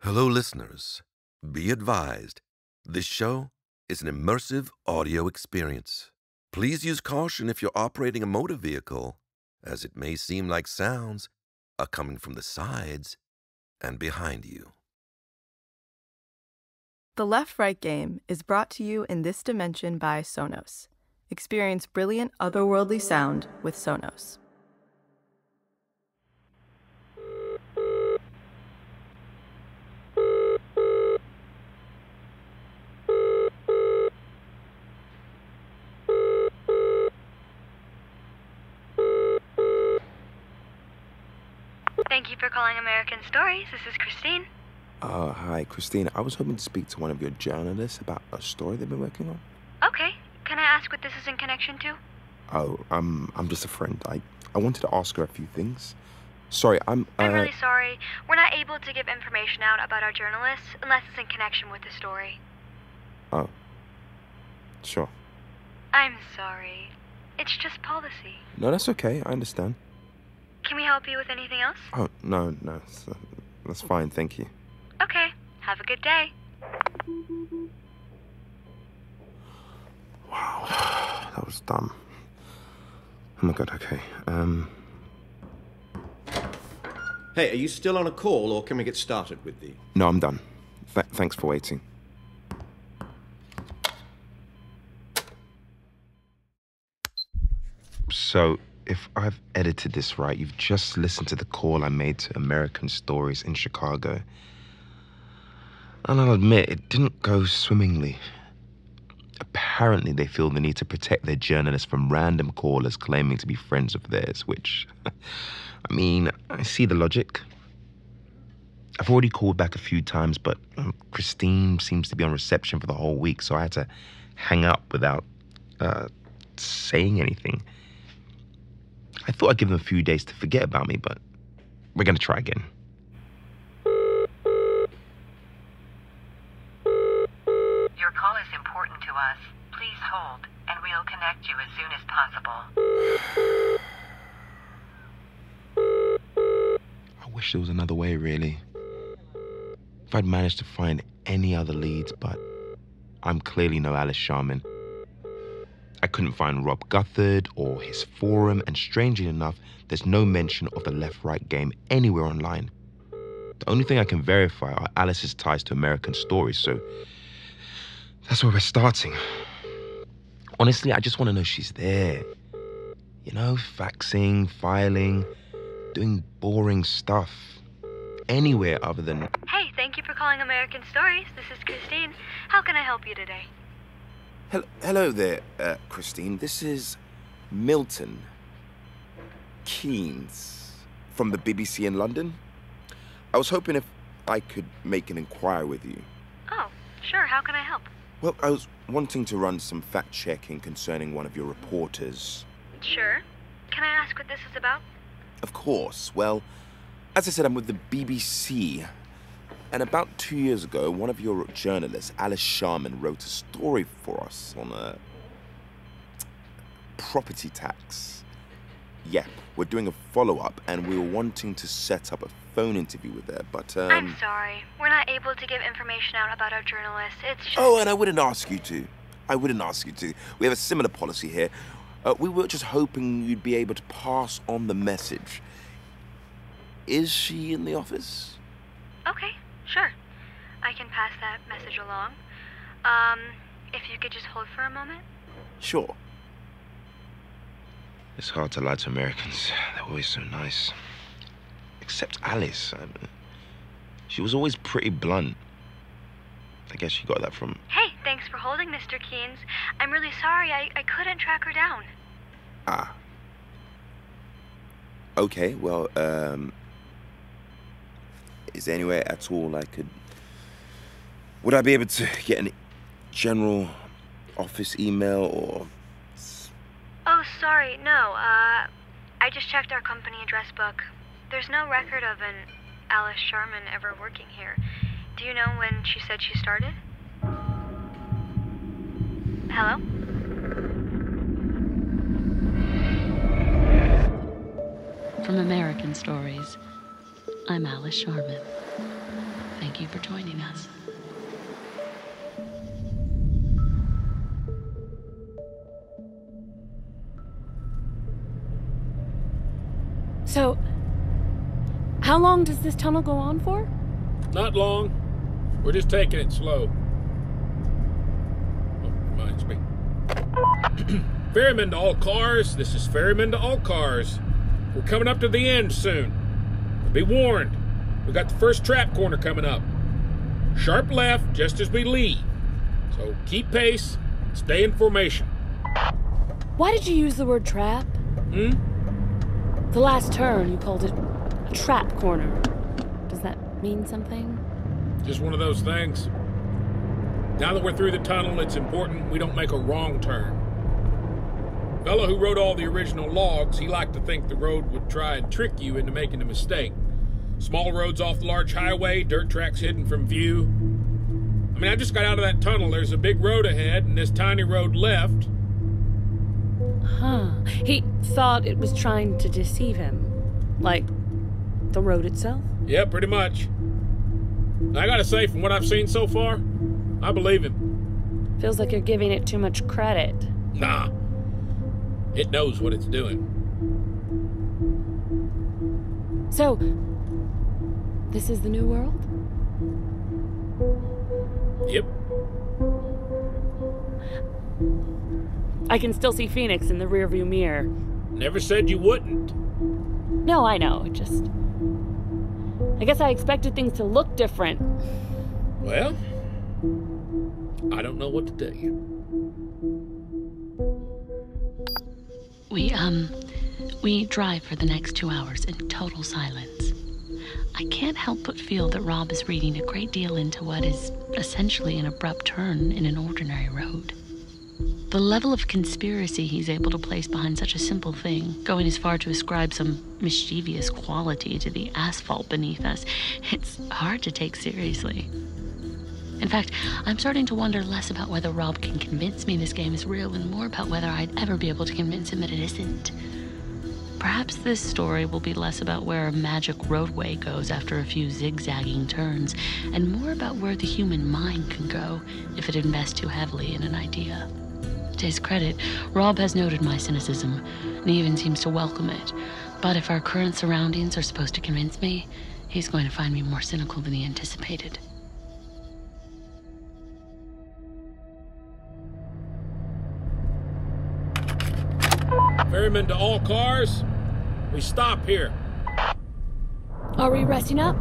Hello, listeners. Be advised, this show is an immersive audio experience. Please use caution if you're operating a motor vehicle, as it may seem like sounds are coming from the sides and behind you. The Left-Right game is brought to you in this dimension by Sonos. Experience brilliant otherworldly sound with Sonos. Thank you for calling American Stories. This is Christine. Hi, Christine. I was hoping to speak to one of your journalists about a story they've been working on. Okay. Can I ask what this is in connection to? Oh, I'm just a friend. I wanted to ask her a few things. Sorry, I'm really sorry. We're not able to give information out about our journalists unless it's in connection with the story. Oh. Sure. I'm sorry. It's just policy. No, that's okay. I understand. Can we help you with anything else? Oh, no. That's fine. Thank you. Okay. Have a good day. Wow. That was dumb. Oh my God, okay. Hey, are you still on a call, or can we get started with the... No, I'm done. Thanks for waiting. So, if I've edited this right, you've just listened to the call I made to American Stories in Chicago. And I'll admit, it didn't go swimmingly. Apparently, they feel the need to protect their journalists from random callers claiming to be friends of theirs, which, I mean, I see the logic. I've already called back a few times, but Christine seems to be on reception for the whole week, so I had to hang up without saying anything. I thought I'd give them a few days to forget about me, but we're going to try again. Your call is important to us. Please hold, and we'll connect you as soon as possible. I wish there was another way, really. If I'd managed to find any other leads, but I'm clearly no Alice Sharman. I couldn't find Rob Guthard or his forum, and strangely enough, there's no mention of the Left-Right game anywhere online. The only thing I can verify are Alice's ties to American Stories, so that's where we're starting. Honestly, I just want to know she's there. You know, faxing, filing, doing boring stuff. Anywhere other than... Hey, thank you for calling American Stories. This is Christine. How can I help you today? Hello there, Christine. This is Milton Keynes from the BBC in London. I was hoping if I could make an inquiry with you. Oh, sure. How can I help? Well, I was wanting to run some fact-checking concerning one of your reporters. Sure. Can I ask what this is about? Of course. Well, as I said, I'm with the BBC. And about 2 years ago, one of your journalists, Alice Sharman, wrote a story for us on a property tax. Yeah, we're doing a follow-up, and we were wanting to set up a phone interview with her, but I'm sorry. We're not able to give information out about our journalists. It's just... Oh, and I wouldn't ask you to. We have a similar policy here. We were just hoping you'd be able to pass on the message. Is she in the office? Okay, sure. I can pass that message along. If you could just hold for a moment. Sure. It's hard to lie to Americans. They're always so nice. Except Alice. She was always pretty blunt. I guess she got that from... Hey, thanks for holding, Mr. Keynes. I'm really sorry. I couldn't track her down. Ah. Okay, well, is there anywhere at all I could... Would I be able to get an general office email or... Oh, sorry, no. I just checked our company address book. There's no record of an Alice Sharman ever working here. Do you know when she said she started? Hello? From American Stories. I'm Alice Sharman. Thank you for joining us. So, how long does this tunnel go on for? Not long. We're just taking it slow. Oh, reminds me. Ferryman to all cars. This is Ferryman to all cars. We're coming up to the end soon. Be warned. We got the first trap corner coming up. Sharp left just as we leave. So keep pace. Stay in formation. Why did you use the word trap? The last turn, you called it a trap corner. Does that mean something? Just one of those things. Now that we're through the tunnel, it's important we don't make a wrong turn. The fellow who wrote all the original logs, he liked to think the road would try and trick you into making a mistake. Small roads off the large highway, dirt tracks hidden from view. I mean, I just got out of that tunnel. There's a big road ahead and this tiny road left. Huh. He thought it was trying to deceive him. Like the road itself? Yeah, pretty much. I gotta say, from what I've seen so far, I believe him. Feels like you're giving it too much credit. Nah. It knows what it's doing. So, this is the new world? Yep. I can still see Phoenix in the rearview mirror. Never said you wouldn't. No, I know. I guess I expected things to look different. Well, I don't know what to tell you. We drive for the next 2 hours in total silence. I can't help but feel that Rob is reading a great deal into what is essentially an abrupt turn in an ordinary road. The level of conspiracy he's able to place behind such a simple thing, going as far to ascribe some mischievous quality to the asphalt beneath us, it's hard to take seriously. In fact, I'm starting to wonder less about whether Rob can convince me this game is real and more about whether I'd ever be able to convince him that it isn't. Perhaps this story will be less about where a magic roadway goes after a few zigzagging turns, and more about where the human mind can go if it invests too heavily in an idea. To his credit, Rob has noted my cynicism, and he even seems to welcome it. But if our current surroundings are supposed to convince me, he's going to find me more cynical than he anticipated. Ferryman to all cars. We stop here. Are we resting up?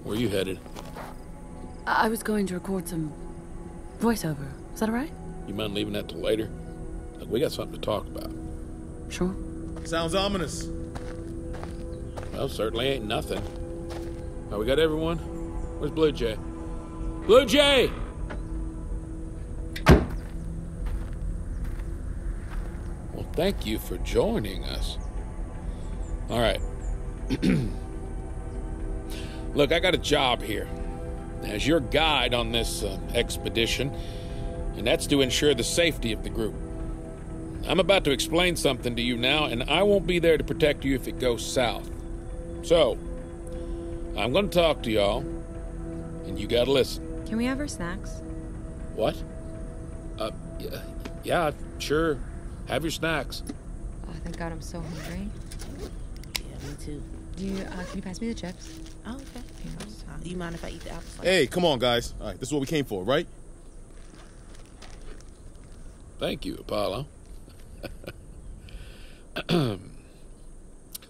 Where you headed? I was going to record some voiceover. Is that all right? You mind leaving that till later? Look, we got something to talk about. Sure. Sounds ominous. Well, certainly ain't nothing. Oh, we got everyone? Where's Blue Jay? Blue Jay! Well, thank you for joining us. All right. Look, I got a job here as your guide on this expedition, and that's to ensure the safety of the group. I'm about to explain something to you now, and I won't be there to protect you if it goes south. So, I'm going to talk to y'all, and you got to listen. Can we have our snacks? What? Yeah, sure. Have your snacks. Oh, thank God, I'm so hungry. Yeah, me too. Can you pass me the chips? Oh, okay. You mind if I eat the apple slice? Hey, come on, guys. All right, this is what we came for, right? Thank you, Apollo.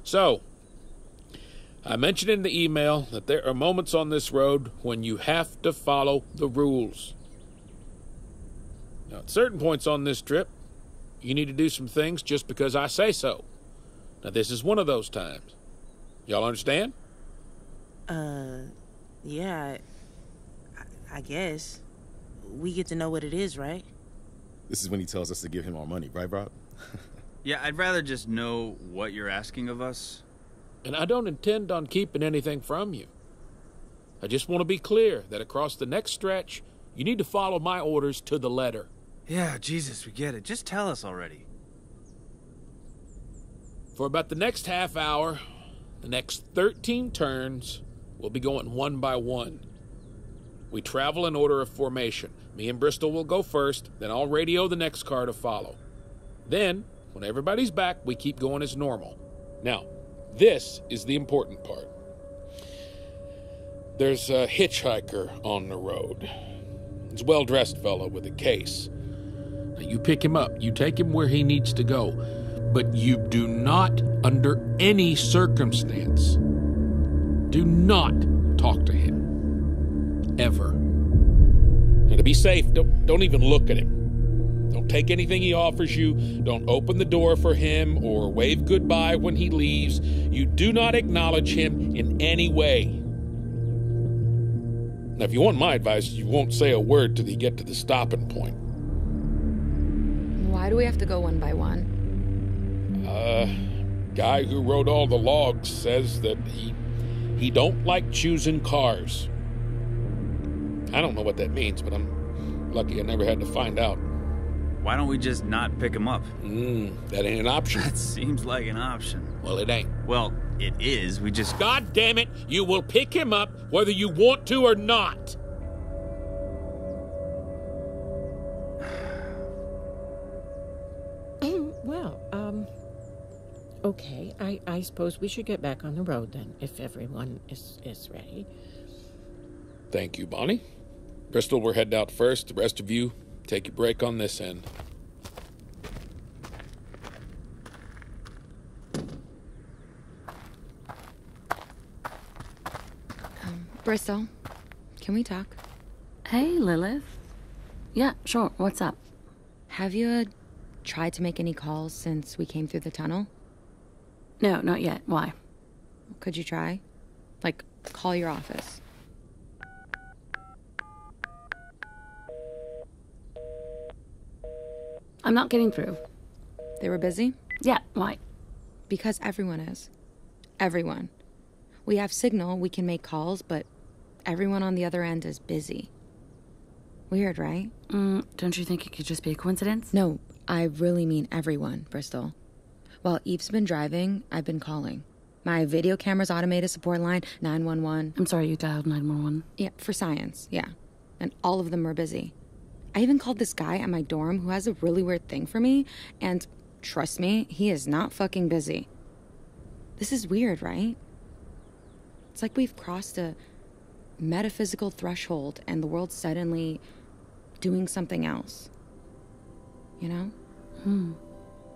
So, I mentioned in the email that there are moments on this road when you have to follow the rules. Now, at certain points on this trip, you need to do some things just because I say so. Now, this is one of those times. Y'all understand? Yeah, I guess. We get to know what it is, right? This is when he tells us to give him our money, right, Rob? Yeah, I'd rather just know what you're asking of us. And I don't intend on keeping anything from you. I just want to be clear that across the next stretch, you need to follow my orders to the letter. Yeah, Jesus, we get it. Just tell us already. For about the next half hour, the next 13 turns, we'll be going one by one. We travel in order of formation. Me and Bristol will go first, then I'll radio the next car to follow. Then, when everybody's back, we keep going as normal. Now, this is the important part. There's a hitchhiker on the road. He's a well-dressed fellow with a case. Now, you pick him up. You take him where he needs to go. But you do not, under any circumstance, do not talk to him. Ever. And to be safe, don't even look at him. Don't take anything he offers you. Don't open the door for him or wave goodbye when he leaves. You do not acknowledge him in any way. Now, if you want my advice, you won't say a word till you get to the stopping point. Why do we have to go one by one? Guy who wrote all the logs says that he don't like choosing cars. I don't know what that means, but I'm lucky I never had to find out. Why don't we just not pick him up? That ain't an option. That seems like an option. Well, it ain't. Well, it is. We just... God damn it! You will pick him up whether you want to or not. Okay, I suppose we should get back on the road then, if everyone is ready. Thank you, Bonnie. Bristol, we're heading out first. The rest of you, take your break on this end. Bristol, can we talk? Hey, Lilith. Yeah, sure. What's up? Have you tried to make any calls since we came through the tunnel? No, not yet. Why? Could you try? Like, call your office. I'm not getting through. They were busy? Yeah, why? Because everyone is. Everyone. We have signal, we can make calls, but everyone on the other end is busy. Weird, right? Don't you think it could just be a coincidence? No, I really mean everyone, Bristol. While Eve's been driving, I've been calling. My video camera's automated support line, 911. I'm sorry, you dialed 911. Yeah, for science, yeah. And all of them are busy. I even called this guy at my dorm who has a really weird thing for me, and trust me, he is not fucking busy. This is weird, right? It's like we've crossed a metaphysical threshold and the world's suddenly doing something else. You know?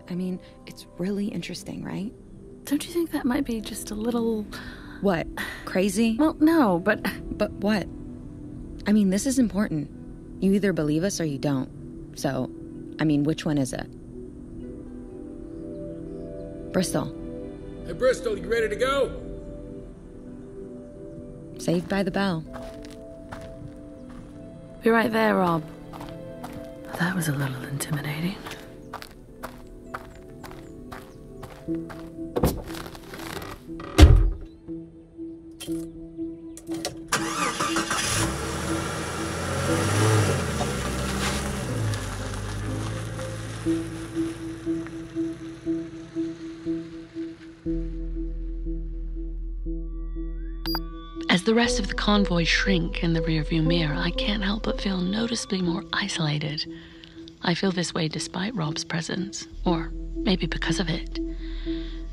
I mean, it's really interesting, right? Don't you think that might be just a little... What? Crazy? Well, no, but... But what? I mean, this is important. You either believe us or you don't. So, I mean, which one is it? Bristol. Hey, Bristol, you ready to go? Saved by the bell. Be right there, Rob. That was a little intimidating. As the rest of the convoy shrink in the rearview mirror, I can't help but feel noticeably more isolated. I feel this way despite Rob's presence, or maybe because of it.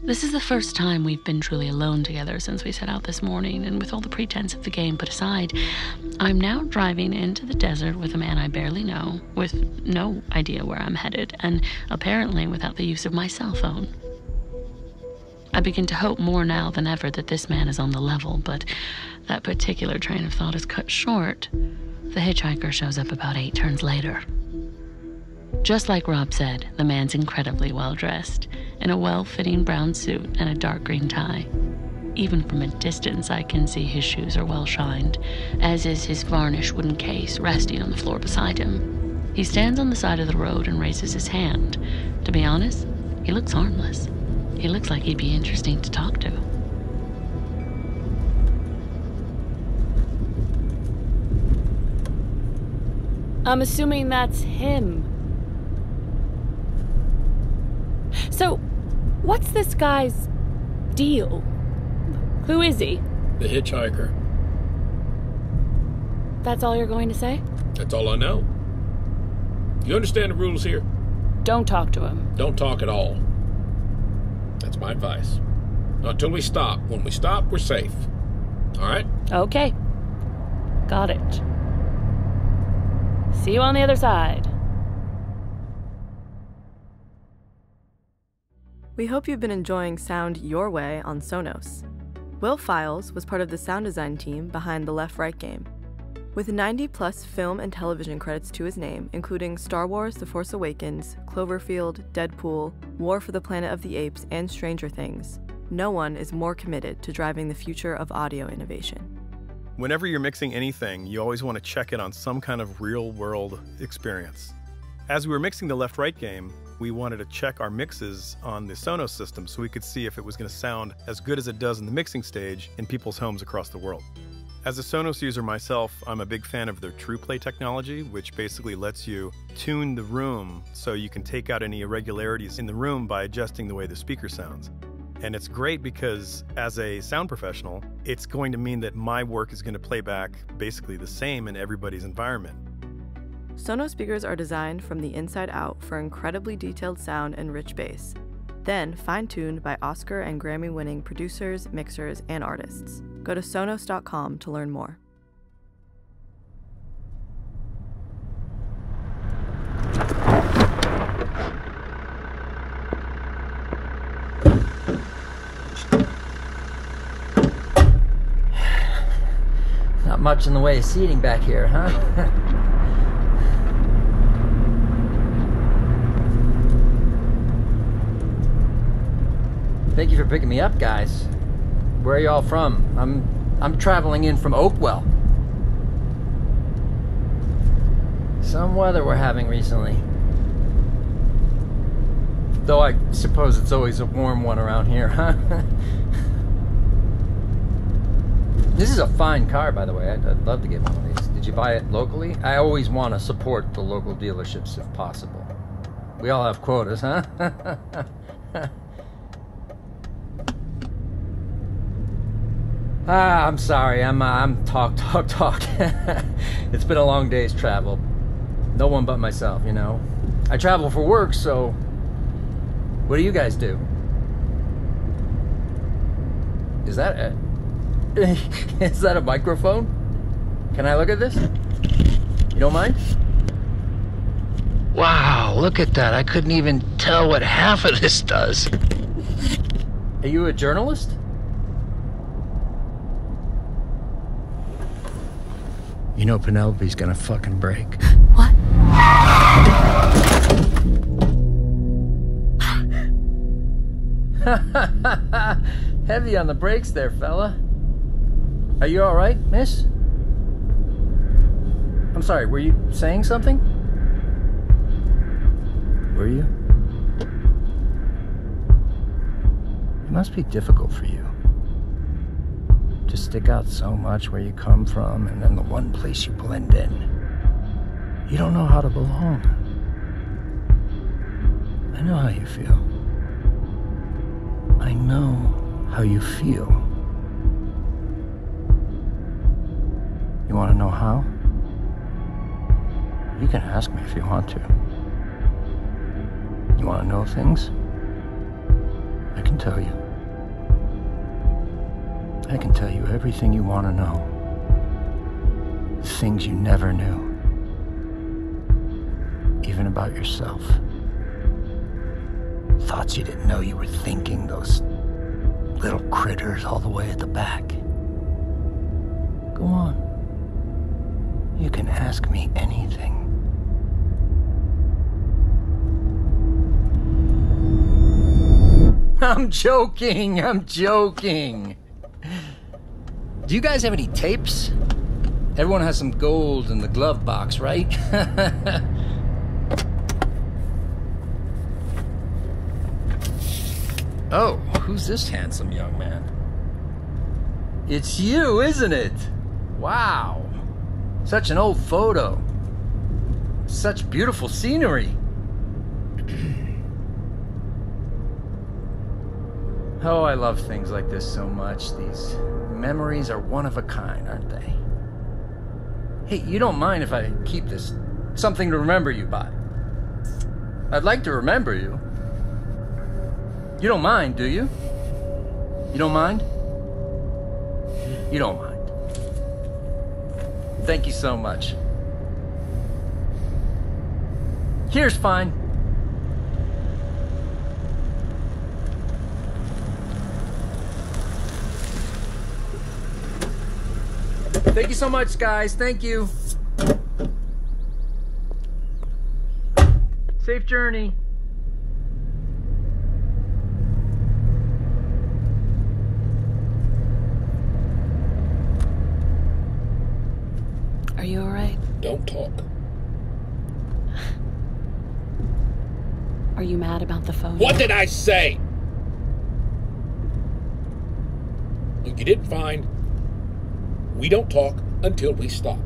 This is the first time we've been truly alone together since we set out this morning, and with all the pretense of the game put aside, I'm now driving into the desert with a man I barely know, with no idea where I'm headed, and apparently without the use of my cell phone. I begin to hope more now than ever that this man is on the level, but that particular train of thought is cut short. The hitchhiker shows up about 8 turns later. Just like Rob said, the man's incredibly well dressed, in a well-fitting brown suit and a dark green tie. Even from a distance, I can see his shoes are well shined, as is his varnished wooden case resting on the floor beside him. He stands on the side of the road and raises his hand. To be honest, he looks harmless. He looks like he'd be interesting to talk to. I'm assuming that's him. So, what's this guy's deal? Who is he? The Hitchhiker. That's all you're going to say? That's all I know. You understand the rules here? Don't talk to him. Don't talk at all. That's my advice. Not until we stop. When we stop, we're safe. All right? Okay. Got it. See you on the other side. We hope you've been enjoying Sound Your Way on Sonos. Will Files was part of the sound design team behind the Left Right game. With 90-plus film and television credits to his name, including Star Wars The Force Awakens, Cloverfield, Deadpool, War for the Planet of the Apes, and Stranger Things, no one is more committed to driving the future of audio innovation. Whenever you're mixing anything, you always want to check it on some kind of real-world experience. As we were mixing the Left Right game, we wanted to check our mixes on the Sonos system so we could see if it was going to sound as good as it does in the mixing stage in people's homes across the world. As a Sonos user myself, I'm a big fan of their TruePlay technology, which basically lets you tune the room so you can take out any irregularities in the room by adjusting the way the speaker sounds. And it's great because as a sound professional, it's going to mean that my work is going to play back basically the same in everybody's environment. Sonos speakers are designed from the inside out for incredibly detailed sound and rich bass, then fine-tuned by Oscar and Grammy-winning producers, mixers, and artists. Go to Sonos.com to learn more. Not much in the way of seating back here, huh? Thank you for picking me up, guys. Where are y'all from? I'm traveling in from Oakwell. Some weather we're having recently. Though I suppose it's always a warm one around here, huh? This is a fine car, by the way. I'd love to get one of these. Did you buy it locally? I always want to support the local dealerships if possible. We all have quotas, huh? I'm sorry. I'm talk. It's been a long day's travel. No one but myself, you know. I travel for work, so what do you guys do? Is that it? Is that a microphone? Can I look at this? You don't mind? Wow, look at that. I couldn't even tell what half of this does. Are you a journalist? You know Penelope's gonna fucking break. What? Heavy on the brakes there, fella. Are you all right, miss? I'm sorry, were you saying something? Were you? It must be difficult for you to stick out so much where you come from and then the one place you blend in. You don't know how to belong. I know how you feel. I know how you feel. You want to know how? You can ask me if you want to. You want to know things? I can tell you. I can tell you everything you want to know. Things you never knew. Even about yourself. Thoughts you didn't know you were thinking, those little critters all the way at the back. Go on. You can ask me anything. I'm joking. Do you guys have any tapes? Everyone has some gold in the glove box, right? Oh, who's this handsome young man? It's you, isn't it? Wow. Such an old photo. Such beautiful scenery. Oh, I love things like this so much. These memories are one of a kind, aren't they? Hey, you don't mind if I keep this? Something to remember you by. I'd like to remember you. You don't mind, do you? You don't mind? You don't mind. Thank you so much. Here's fine. Thank you so much, guys. Thank you. Safe journey. Are you alright? Don't talk. Are you mad about the phone? What did I say? Look, you did fine. We don't talk until we stop.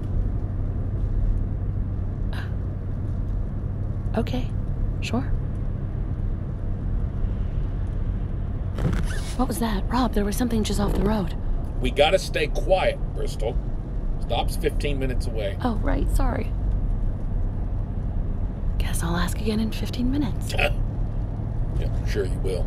Okay, sure. What was that? Rob, there was something just off the road. We gotta stay quiet, Bristol. Stop's 15 minutes away. Oh, right, sorry. Guess I'll ask again in 15 minutes. Yeah, sure you will.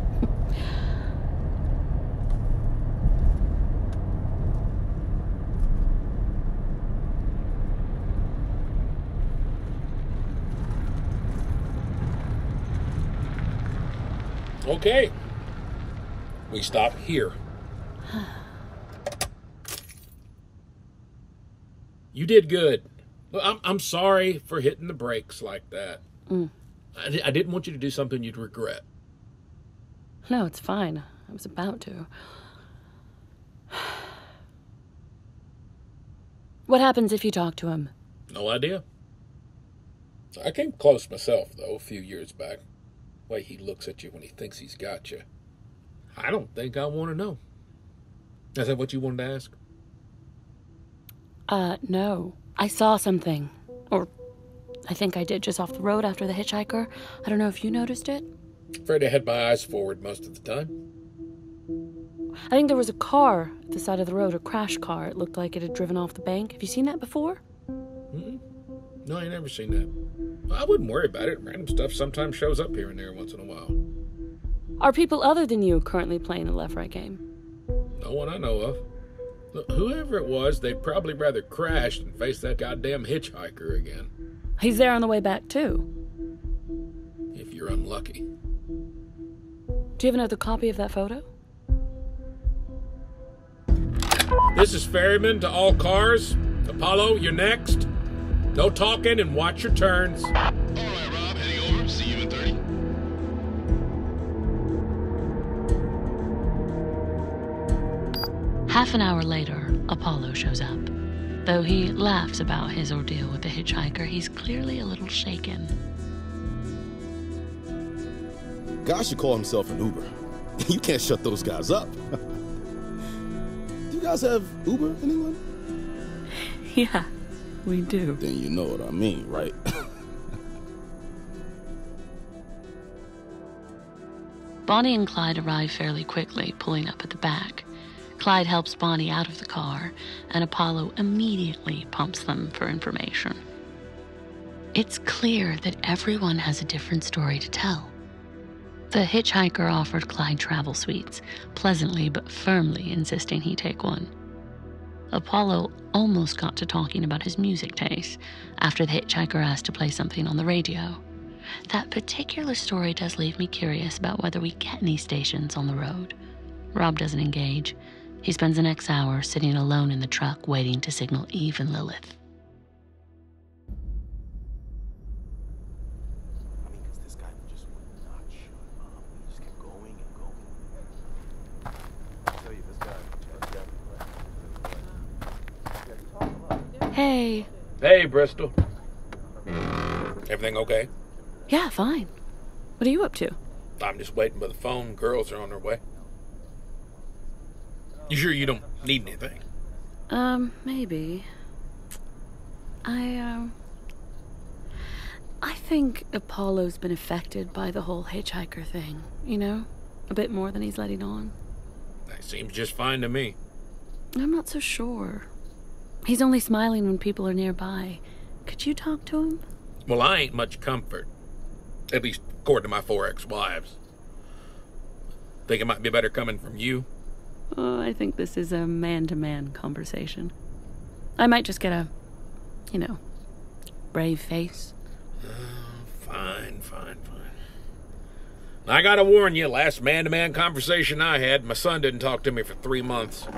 Okay. We stop here. You did good. Look, I'm sorry for hitting the brakes like that. I didn't want you to do something you'd regret. No, it's fine. I was about to. What happens if you talk to him? No idea. I came close myself, though, a few years back. The way he looks at you when he thinks he's got you. I don't think I want to know. Is that what you wanted to ask? No. I saw something. Or I think I did just off the road after the hitchhiker. I don't know if you noticed it. Afraid I had my eyes forward most of the time. I think there was a car at the side of the road, a crash car. It looked like it had driven off the bank. Have you seen that before? No, I ain't never seen that. I wouldn't worry about it. Random stuff sometimes shows up here and there once in a while. Are people other than you currently playing the left-right game? No one I know of. Look, whoever it was, they'd probably rather crash than face that goddamn hitchhiker again. He's there on the way back, too. If you're unlucky. Do you have another copy of that photo? This is Ferryman to all cars. Apollo, you're next. No talking and watch your turns. All right, Rob, heading over. See you in 30. Half an hour later, Apollo shows up. Though he laughs about his ordeal with the hitchhiker, he's clearly a little shaken. Guy should call himself an Uber. You can't shut those guys up. Do you guys have Uber in England? Yeah, we do. Then you know what I mean, right? Bonnie and Clyde arrive fairly quickly, pulling up at the back. Clyde helps Bonnie out of the car, and Apollo immediately pumps them for information. It's clear that everyone has a different story to tell. The hitchhiker offered Clyde travel suites, pleasantly but firmly insisting he take one. Apollo almost got to talking about his music taste after the hitchhiker asked to play something on the radio. That particular story does leave me curious about whether we get any stations on the road. Rob doesn't engage. He spends the next hour sitting alone in the truck waiting to signal Eve and Lilith. Hey. Hey, Bristol. Everything okay? Yeah, fine. What are you up to? I'm just waiting by the phone. Girls are on their way. You sure you don't need anything? Maybe. I think Apollo's been affected by the whole Hitchhiker thing, you know? A bit more than he's letting on. That seems just fine to me. I'm not so sure. He's only smiling when people are nearby. Could you talk to him? Well, I ain't much comfort. At least according to my 4 ex-wives. Think it might be better coming from you? Oh, I think this is a man-to-man conversation. I might just get a, brave face. Fine. I gotta warn you, last man-to-man conversation I had, my son didn't talk to me for 3 months.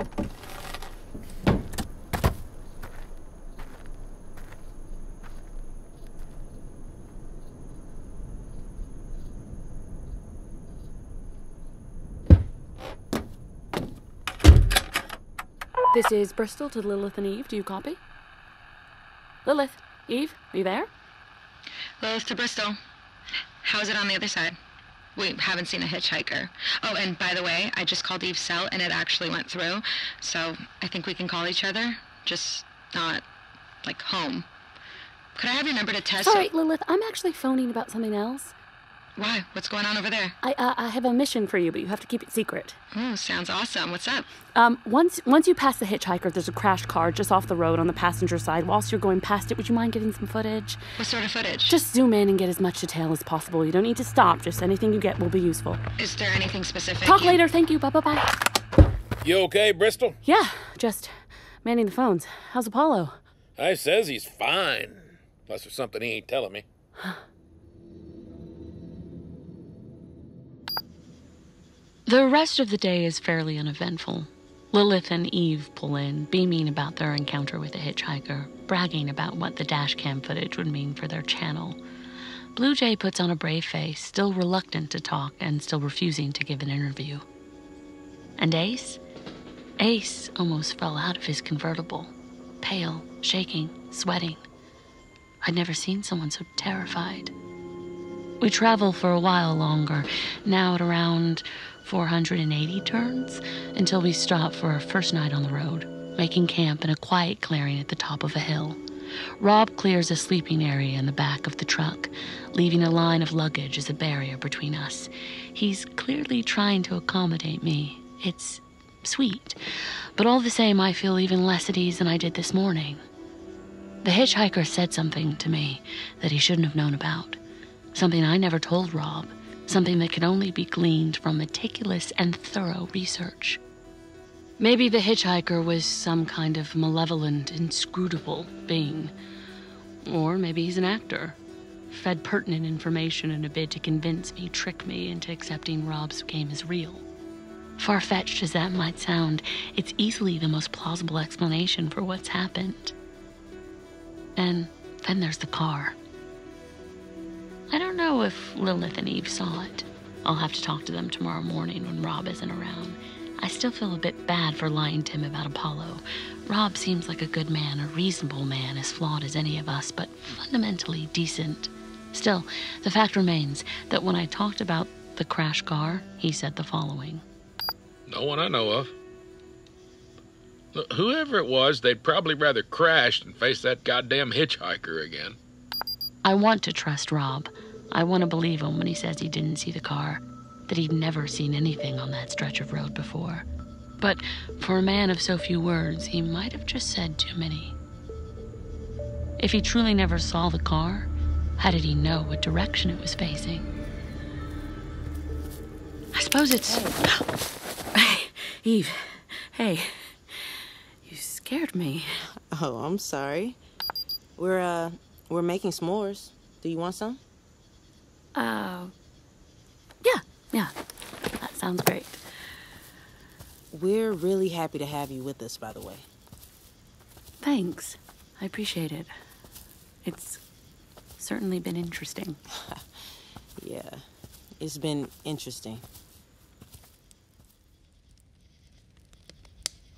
This is Bristol to Lilith and Eve. Do you copy? Lilith, Eve, are you there? Lilith to Bristol. How's it on the other side? We haven't seen a hitchhiker. Oh, and by the way, I just called Eve's cell and it actually went through. So I think we can call each other. Just not, like, home. Could I have your number to Tessa? Sorry, Lilith, I'm actually phoning about something else. Why? What's going on over there? I have a mission for you, but you have to keep it secret. Oh, sounds awesome. What's up? Once you pass the Hitchhiker, there's a crashed car just off the road on the passenger side. Whilst you're going past it, would you mind getting some footage? What sort of footage? Just zoom in and get as much detail as possible. You don't need to stop. Just anything you get will be useful. Is there anything specific? Talk later. Thank you. Bye. You okay, Bristol? Yeah, just manning the phones. How's Apollo? I says he's fine. Unless there's something he ain't telling me. The rest of the day is fairly uneventful. Lilith and Eve pull in, beaming about their encounter with the hitchhiker, bragging about what the dashcam footage would mean for their channel. Blue Jay puts on a brave face, still reluctant to talk and still refusing to give an interview. And Ace? Ace almost fell out of his convertible, pale, shaking, sweating. I'd never seen someone so terrified. We travel for a while longer, now at around 480 turns, until we stop for our first night on the road, making camp in a quiet clearing at the top of a hill. Rob clears a sleeping area in the back of the truck, leaving a line of luggage as a barrier between us. He's clearly trying to accommodate me. It's sweet, but all the same I feel even less at ease than I did this morning. The hitchhiker said something to me that he shouldn't have known about. Something I never told Rob. Something that could only be gleaned from meticulous and thorough research. Maybe the hitchhiker was some kind of malevolent, inscrutable being. Or maybe he's an actor, fed pertinent information in a bid to convince me, trick me into accepting Rob's game as real. Far-fetched as that might sound, it's easily the most plausible explanation for what's happened. And then there's the car. I don't know if Lilith and Eve saw it. I'll have to talk to them tomorrow morning when Rob isn't around. I still feel a bit bad for lying to him about Apollo. Rob seems like a good man, a reasonable man, as flawed as any of us, but fundamentally decent. Still, the fact remains that when I talked about the crash car, he said the following. No one I know of. Look, whoever it was, they'd probably rather crash than face that goddamn hitchhiker again. I want to trust Rob. I want to believe him when he says he didn't see the car, that he'd never seen anything on that stretch of road before. But for a man of so few words, he might have just said too many. If he truly never saw the car, how did he know what direction it was facing? I suppose it's... Hey, Eve. Hey. You scared me. Oh, I'm sorry. We're making s'mores. Do you want some? Yeah. That sounds great. We're really happy to have you with us, by the way. Thanks. I appreciate it. It's certainly been interesting. Yeah, it's been interesting.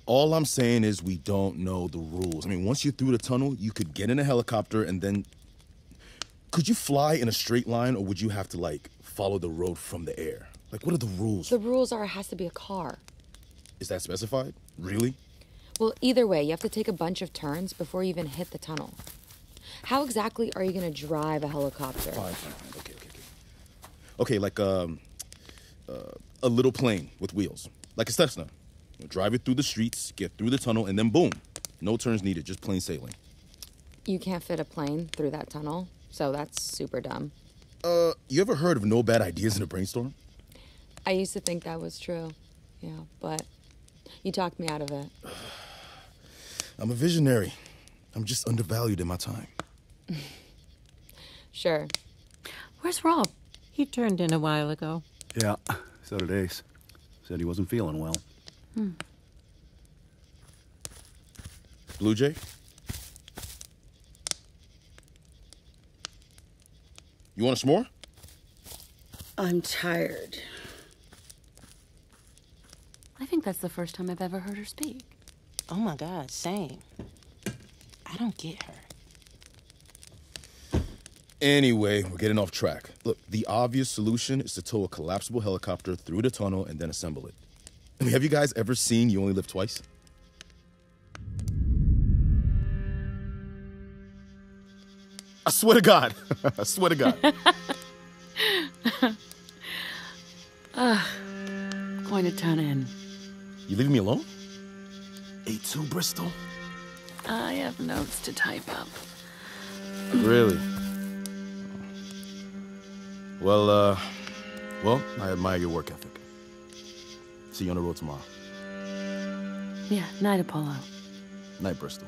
All I'm saying is we don't know the rules. I mean, once you're through the tunnel, you could get in a helicopter and then... Could you fly in a straight line, or would you have to, like, follow the road from the air? Like, what are the rules? The rules are it has to be a car. Is that specified? Really? Well, either way, you have to take a bunch of turns before you even hit the tunnel. How exactly are you going to drive a helicopter? Fine. Okay, like a little plane with wheels. Like a Cessna. You drive it through the streets, get through the tunnel, and then boom. No turns needed, just plain sailing. You can't fit a plane through that tunnel, so that's super dumb. You ever heard of no bad ideas in a brainstorm? I used to think that was true. Yeah, but you talked me out of it. I'm a visionary. I'm just undervalued in my time. Sure. Where's Rob? He turned in a while ago. Yeah, so did Ace. Said he wasn't feeling well. Blue Jay? You want a s'more? I'm tired. I think that's the first time I've ever heard her speak. Oh my God, same. I don't get her. Anyway, we're getting off track. Look, the obvious solution is to tow a collapsible helicopter through the tunnel and then assemble it. I mean, have you guys ever seen You Only Live Twice? I swear to God. I swear to God. Going to turn in. You leaving me alone? A2 Bristol? I have notes to type up. Really? Well, I admire your work ethic. See you on the road tomorrow. Yeah, night, Apollo. Night, Bristol.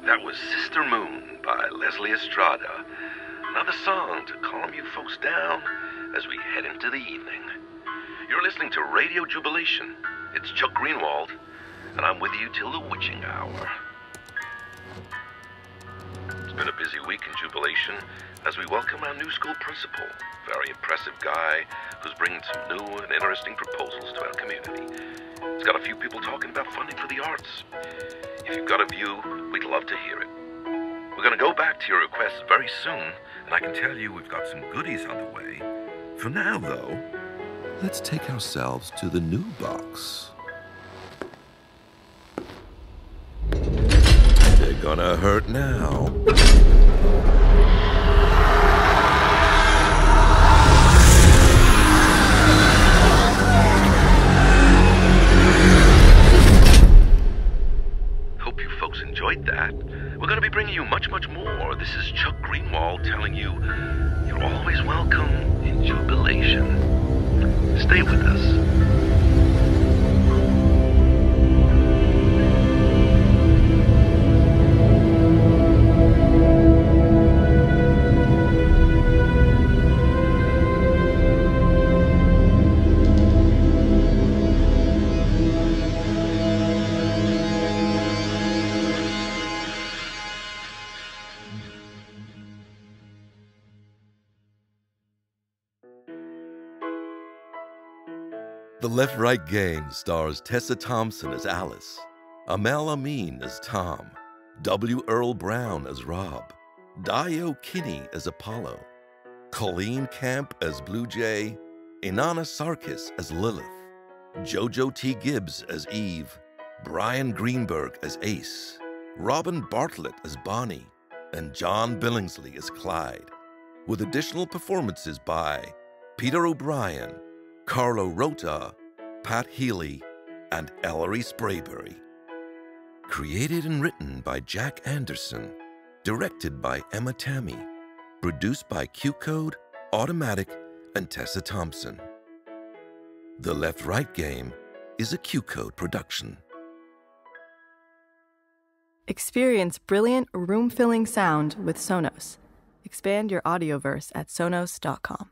That was Sister Moon by Leslie Estrada. Another song to calm you folks down as we head into the evening. You're listening to Radio Jubilation. It's Chuck Greenwald, and I'm with you till the witching hour. It's been a busy week in Jubilation as we welcome our new school principal. Very impressive guy who's bringing some new and interesting proposals to our community. He's got a few people talking about funding for the arts. If you've got a view, we'd love to hear it. We're going to go back to your requests very soon, and I can tell you we've got some goodies on the way. For now, though, let's take ourselves to the new box. They're gonna hurt now. Hope you folks enjoyed that. We're going to be bringing you much, much more. This is Chuck Greenwald telling you you're always welcome in Jubilation. Stay with us. Left Right Game stars Tessa Thompson as Alice, Amel Amin as Tom, W. Earl Brown as Rob, Dio Kinney as Apollo, Colleen Camp as Blue Jay, Inanna Sarkis as Lilith, Jojo T. Gibbs as Eve, Brian Greenberg as Ace, Robin Bartlett as Bonnie, and John Billingsley as Clyde, with additional performances by Peter O'Brien, Carlo Rota, Pat Healy, and Ellery Sprayberry. Created and written by Jack Anderson, directed by Emma Tammy, produced by QCODE, Automatic, and Tessa Thompson. The Left Right Game is a QCODE production. Experience brilliant, room-filling sound with Sonos. Expand your audioverse at sonos.com.